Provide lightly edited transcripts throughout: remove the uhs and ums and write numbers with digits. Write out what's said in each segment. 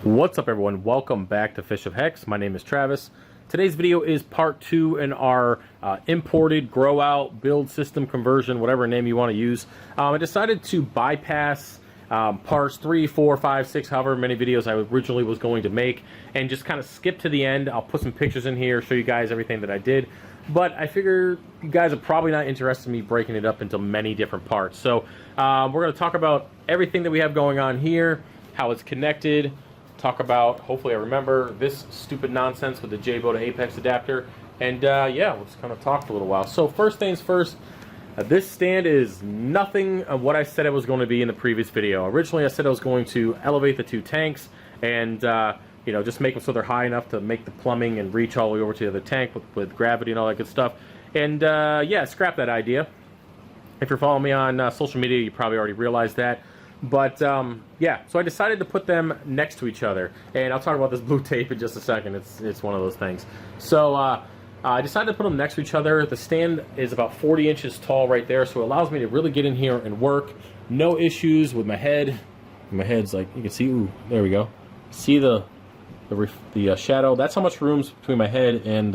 What's up, everyone? Welcome back to FishOfHex. My name is Travis. Today's video is part 2 in our imported grow out build system conversion, whatever name you want to use. I decided to bypass parts 3, 4, 5, 6, however many videos I originally was going to make, and just kind of skip to the end. I'll put some pictures in here, show you guys everything that I did. But I figure you guys are probably not interested in me breaking it up into many different parts. So we're going to talk about everything that we have going on here, how it's connected, talk about, hopefully I remember, this stupid nonsense with the J-Bow to Apex adapter, and yeah, we'll just kind of talk for a little while. So first things first, this stand is nothing of what I said it was going to be in the previous video. Originally I said I was going to elevate the two tanks and you know, just make them so they're high enough to make the plumbing and reach all the way over to the other tank with gravity and all that good stuff. And yeah, scrap that idea. If you're following me on social media, you probably already realized that. But yeah, so I decided to put them next to each other, and I'll talk about this blue tape in just a second. It's one of those things. So I decided to put them next to each other. The stand is about 40 inches tall right there, so it allows me to really get in here and work. No issues with my head. My head's like, you can see, ooh, there we go. See the shadow? That's how much room's between my head and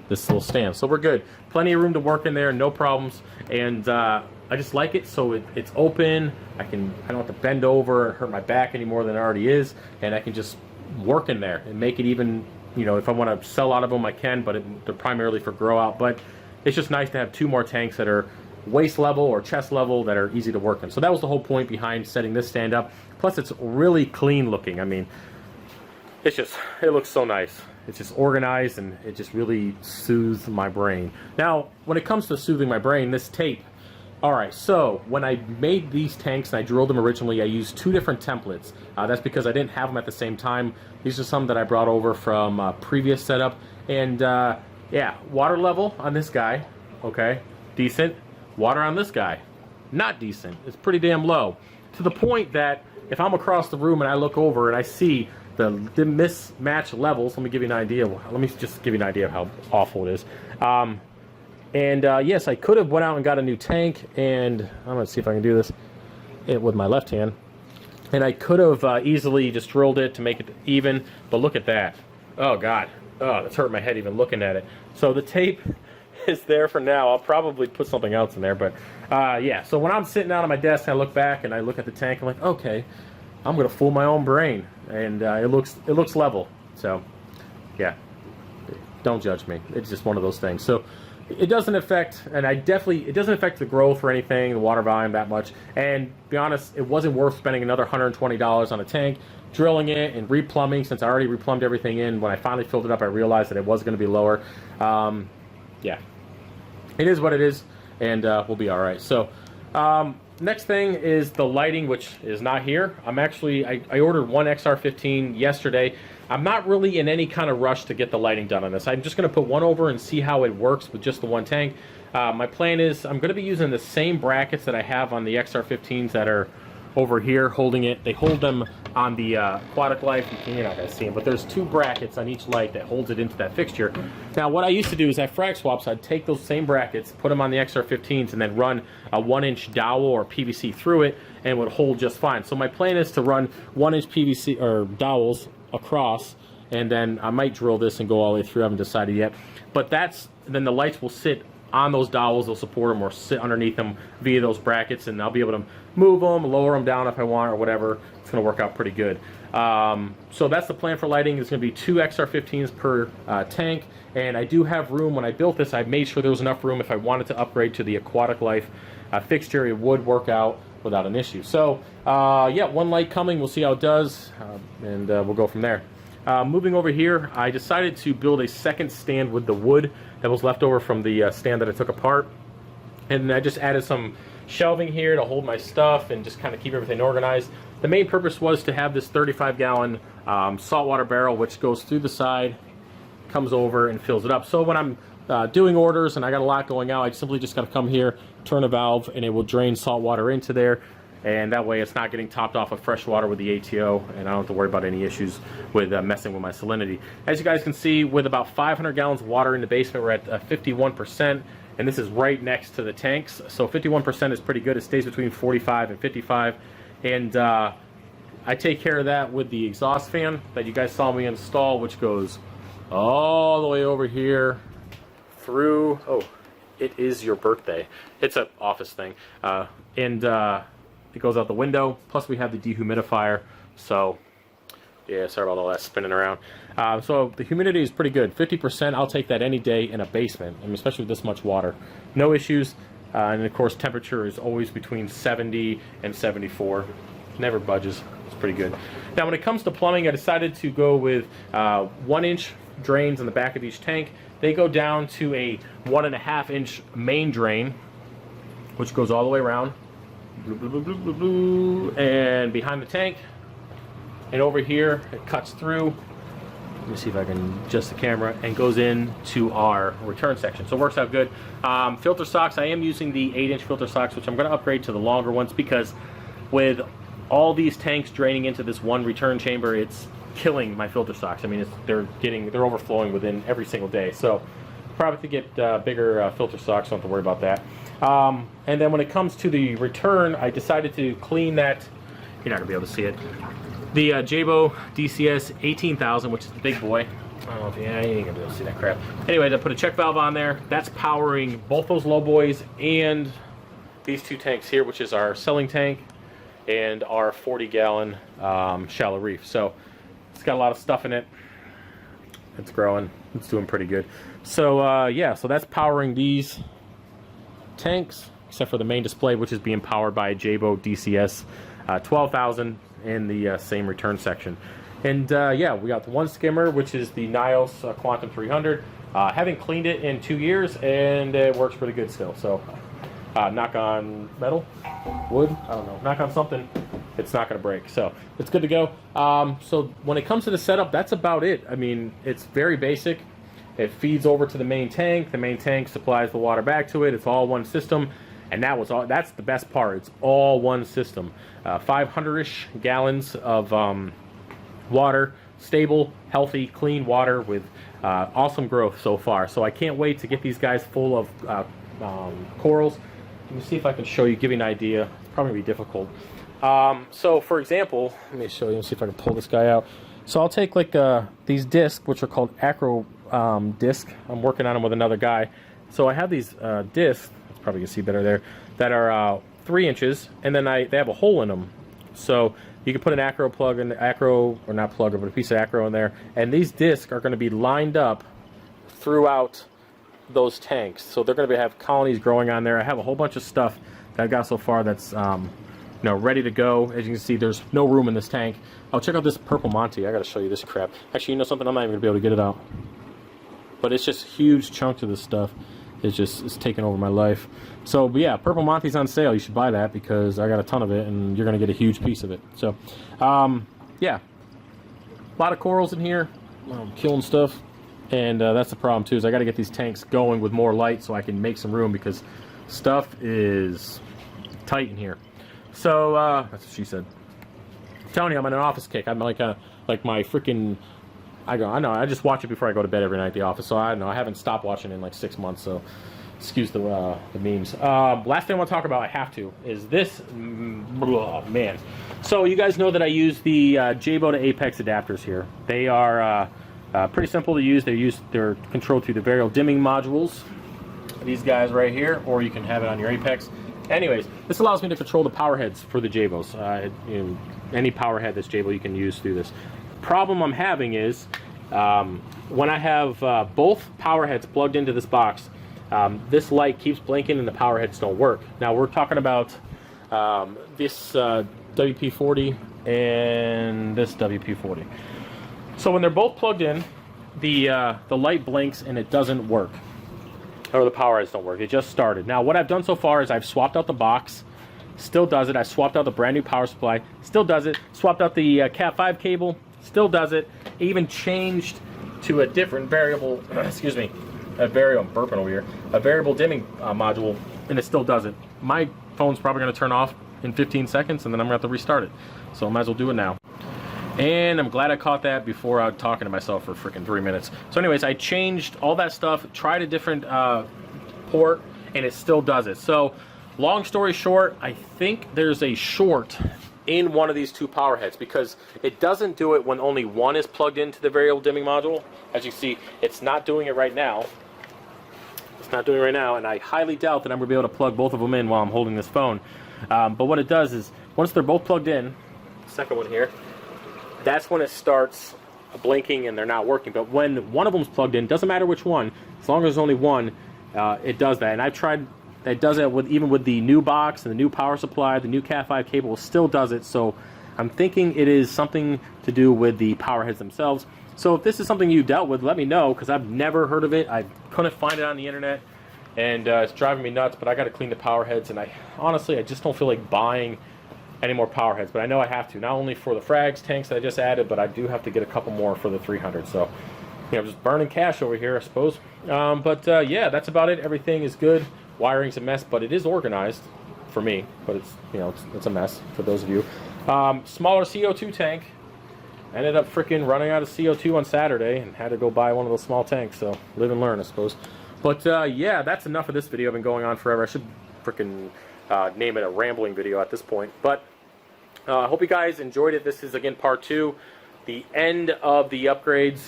this little stand. So we're good. Plenty of room to work in there, no problems. And I just like it, so it's open. I don't have to bend over and hurt my back any more than it already is, and I can just work in there and make it even, you know, if I want to sell out of them I can, but they're primarily for grow out. But it's just nice to have two more tanks that are waist level or chest level that are easy to work in. So that was the whole point behind setting this stand up. Plus it's really clean looking. I mean, it looks so nice. It's just organized, and it just really soothes my brain. Now, when it comes to soothing my brain, this tape. Alright, so when I made these tanks and I drilled them originally, I used two different templates. That's because I didn't have them at the same time. These are some that I brought over from a previous setup. And yeah, water level on this guy, okay, decent. Water on this guy, not decent. It's pretty damn low. To the point that if I'm across the room and I look over and I see the mismatched levels, let me give you an idea. Let me just give you an idea of how awful it is. Yes, I could have went out and got a new tank, and I'm going to see if I can do this with my left hand. And I could have easily just drilled it to make it even, but look at that. Oh, God. Oh, that's hurt my head even looking at it. So the tape is there for now. I'll probably put something else in there, but yeah. So when I'm sitting out on my desk and I look back and I look at the tank, I'm like, okay, I'm going to fool my own brain. And it looks level. So, yeah. Don't judge me. It's just one of those things. So it doesn't affect, and it doesn't affect the growth or anything, the water volume that much. And to be honest, it wasn't worth spending another $120 on a tank, drilling it and replumbing, since I already replumbed everything in. When I finally filled it up, I realized that it was going to be lower. Yeah, it is what it is, and we'll be all right. So next thing is the lighting, which is not here. I ordered one XR15 yesterday. I'm not really in any kind of rush to get the lighting done on this. I'm just going to put one over and see how it works with just the one tank. My plan is I'm going to be using the same brackets that I have on the XR15s that are over here holding it. They hold them on the Aquatic Life. You're not going to see them, but there's two brackets on each light that holds it into that fixture. Now, what I used to do is at Frag Swaps, I'd take those same brackets, put them on the XR15s, and then run a 1-inch dowel or PVC through it, and it would hold just fine. So my plan is to run 1-inch PVC or dowels across, and then I might drill this and go all the way through. I haven't decided yet. But then the lights will sit on those dowels, they'll support them, or sit underneath them via those brackets, and I'll be able to move them, lower them down if I want, or whatever. It's going to work out pretty good. So that's the plan for lighting. It's going to be two XR15s per tank, and I do have room. When I built this, I made sure there was enough room if I wanted to upgrade to the Aquatic Life fixture. It would work out without an issue. So yeah, one light coming. We'll see how it does, and we'll go from there. Moving over here, I decided to build a second stand with the wood that was left over from the stand that I took apart, and I just added some shelving here to hold my stuff and just kind of keep everything organized. The main purpose was to have this 35-gallon saltwater barrel, which goes through the side, comes over and fills it up. So when I'm doing orders and I got a lot going out, I simply just got to come here, turn a valve, and it will drain salt water into there. And that way it's not getting topped off of fresh water with the ATO, and I don't have to worry about any issues with messing with my salinity. As you guys can see, with about 500 gallons of water in the basement, we're at 51%, and this is right next to the tanks. So 51% is pretty good. It stays between 45 and 55. And I take care of that with the exhaust fan that you guys saw me install, which goes all the way over here through, oh, it is your birthday. It's an office thing. And it goes out the window. Plus we have the dehumidifier. So yeah, sorry about all that spinning around. So the humidity is pretty good. 50%, I'll take that any day in a basement. I mean, especially with this much water. No issues. And of course, temperature is always between 70 and 74. Never budges. It's pretty good. Now, when it comes to plumbing, I decided to go with 1-inch drains in the back of each tank. They go down to a 1.5-inch main drain, which goes all the way around. And behind the tank, and over here, it cuts through. Let me see if I can adjust the camera, and goes into our return section. So it works out good. Filter socks, I am using the 8-inch filter socks, which I'm going to upgrade to the longer ones, because with all these tanks draining into this one return chamber, it's killing my filter socks. I mean, they're overflowing within every single day. So probably to get bigger filter socks, don't have to worry about that. And then when it comes to the return, I decided to clean that. You're not gonna be able to see it. The Jabo DCS 18,000, which is the big boy. I don't know if you ain't gonna be able to see that crap. Anyways, I put a check valve on there. That's powering both those low boys and these two tanks here, which is our selling tank and our 40-gallon shallow reef. So it's got a lot of stuff in it. It's growing. It's doing pretty good. So yeah, so that's powering these tanks, except for the main display, which is being powered by a Jabo DCS 12,000 in the same return section. And yeah, we got the one skimmer, which is the Nios Quantum 300. Haven't cleaned it in 2 years, and it works pretty good still. So knock on metal, wood, I don't know, knock on something, it's not going to break. So it's good to go. So when it comes to the setup, that's about it. I mean, it's very basic. It feeds over to the main tank. The main tank supplies the water back to it. It's all one system. And that's the best part. It's all one system. 500-ish gallons of water, stable, healthy, clean water with awesome growth so far. So I can't wait to get these guys full of corals. Let me see if I can show you, give you an idea. It's probably going to be difficult. So for example, let me show you and see if I can pull this guy out. So I'll take like these discs, which are called acro disc. I'm working on them with another guy. So I have these discs, probably you can see better there, that are 3 inches, and then they have a hole in them. So you can put an acro plug in, or not plug, but a piece of acro in there, and these discs are going to be lined up throughout those tanks. So they're going to have colonies growing on there. I have a whole bunch of stuff that I've got so far that's ready to go. As you can see, there's no room in this tank. Oh, check out this purple Monte. I got to show you this crap. Actually, you know something? I'm not even going to be able to get it out. But it's just huge chunks of this stuff. It's taking over my life. So, but yeah, purple Monte's on sale. You should buy that because I got a ton of it, and you're going to get a huge piece of it. So, yeah, a lot of corals in here, killing stuff, and that's the problem too. Is I got to get these tanks going with more light so I can make some room because stuff is tight in here. So that's what she said. I'm telling you, I'm on an office kick. I'm like my freaking. I know, I just watch it before I go to bed every night at the office, so I don't know, I haven't stopped watching in like 6 months, so excuse the memes. Last thing I want to talk about, I have to, is this, oh man. So you guys know that I use the Jabo to Apex adapters here. They are pretty simple to use. They're controlled through the variable dimming modules, these guys right here, or you can have it on your Apex. Anyways, this allows me to control the power heads for the Jabos. Any power head that's Jabo you can use through this. Problem I'm having is when I have both power heads plugged into this box, this light keeps blinking and the power heads don't work. Now we're talking about this WP40 and this WP40. So when they're both plugged in, the light blinks and it doesn't work, or the power heads don't work. It just started. Now what I've done so far is I've swapped out the box, still does it. I swapped out the brand new power supply, still does it. Swapped out the Cat 5 cable, still does it. Even changed to a different variable, excuse me, I'm burping over here, a variable dimming module, and it still does it. My phone's probably going to turn off in 15 seconds, and then I'm going to have to restart it. So I might as well do it now. And I'm glad I caught that before I was talking to myself for freaking 3 minutes. So anyways, I changed all that stuff, tried a different port, and it still does it. So long story short, I think there's a short in one of these two power heads, because it doesn't do it when only one is plugged into the variable dimming module. As you see, it's not doing it right now. It's not doing it right now, and I highly doubt that I'm going to be able to plug both of them in while I'm holding this phone. But what it does is, once they're both plugged in, second one here, that's when it starts blinking and they're not working. But when one of them's plugged in, doesn't matter which one, as long as there's only one, it does that. And I've tried, it does it with, even with the new box and the new power supply, the new Cat 5 cable still does it. So I'm thinking it is something to do with the power heads themselves. So if this is something you dealt with, let me know, because I've never heard of it. I couldn't find it on the internet, and it's driving me nuts. But I got to clean the power heads, and honestly, I just don't feel like buying any more power heads. But I know I have to, not only for the Frags tanks that I just added, but I do have to get a couple more for the 300. So, you know, just burning cash over here, I suppose. Yeah, that's about it. Everything is good. Wiring's a mess, but it is organized for me. But it's, you know, it's a mess for those of you. Smaller CO2 tank. Ended up freaking running out of CO2 on Saturday and had to go buy one of those small tanks. So live and learn, I suppose. But yeah, that's enough of this video. I've been going on forever. I should freaking name it a rambling video at this point. But I hope you guys enjoyed it. This is, again, part 2. The end of the upgrades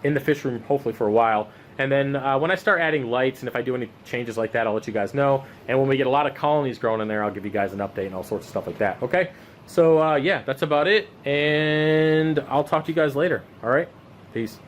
in the fish room, hopefully for a while. And then when I start adding lights, and if I do any changes like that, I'll let you guys know. And when we get a lot of colonies growing in there, I'll give you guys an update and all sorts of stuff like that. Okay? So, yeah, that's about it. And I'll talk to you guys later. All right? Peace.